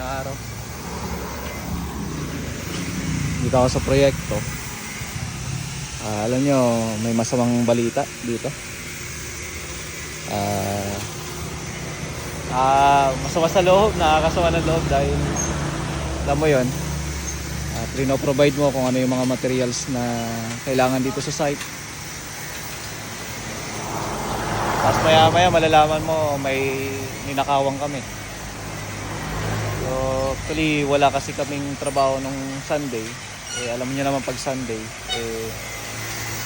Magandang araw. Dito ako sa proyekto. Alam nyo, may masamang balita dito. Masama sa loob, nakakasama ng loob dahil alam mo yun, provide mo kung ano yung mga materials na kailangan dito sa site. Tapos maya maya malalaman mo may ninakawang kami. So actually wala kasi kaming trabaho nung Sunday. Alam niyo naman pag Sunday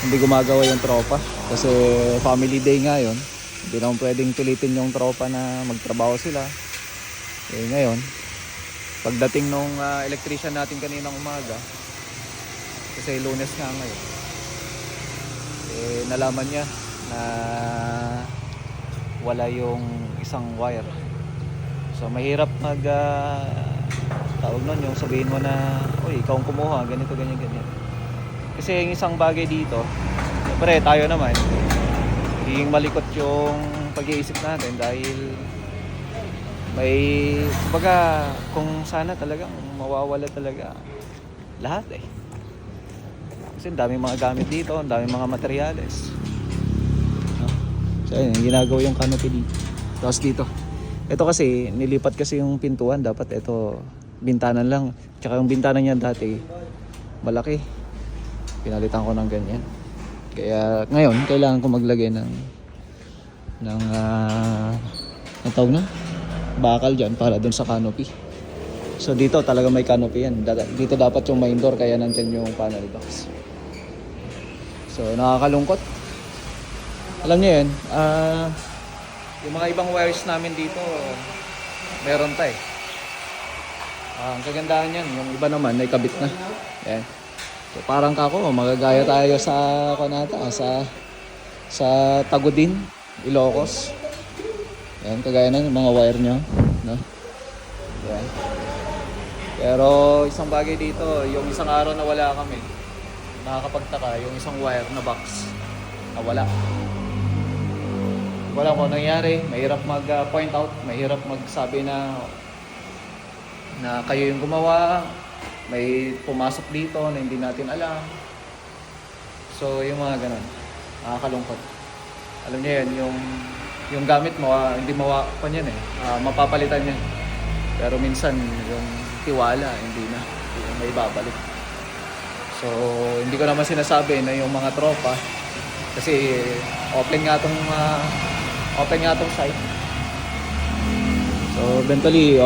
hindi gumagawa yung tropa kasi family day nga yun. Hindi naman pwedeng pilitin yung tropa na magtrabaho sila. Ngayon pagdating nung electrician natin kaninang umaga, kasi Lunes nga ngayon, nalaman niya na wala yung isang wire. So mahirap tawag nun, yung sabihin mo na uy, ikaw ang kumuha, ganito, ganyan, ganyan. Kasi yung isang bagay dito, siyempre tayo naman hindi malikot yung pag-iisip natin dahil may kumbaga kung sana talagang mawawala talaga lahat kasi ang daming mga gamit dito, ang daming mga materyales. So ayun, ginagawa yung canopy dito. Tapos dito, ito kasi nilipat kasi yung pintuan, dapat ito bintanan lang, tsaka yung bintana niya dati malaki, pinalitan ko ng ganyan. Kaya ngayon kailangan ko maglagay ng tawag na bakal dyan para dun sa canopy. So dito talaga may canopy yan. Dito dapat yung main door, kaya nandyan yung panel box. So nakakalungkot. Alam niyo yun, yung mga ibang wires namin dito meron tayo. Ang kagandahan yan, yung iba naman ay kabit na. Yan. So parang kako, magagaya tayo sa sa Tagudin, Ilocos. Yan, kagaya na yung mga wire nyo, no? Yan. Pero isang bagay dito, yung isang araw na wala kami, nakakapagtaka, yung isang wire na box nawala. Wala kung nangyari, mahirap mag-point out, mahirap magsabi na kayo yung gumawa, may pumasok dito na hindi natin alam. So yung mga ganun, nakakalungkot. Alam niyo yan, yung gamit mo, hindi mawapan yan mapapalitan yan. Pero minsan yung tiwala hindi na may babalik. So hindi ko naman sinasabi na yung mga tropa, kasi open nga tong site. So eventually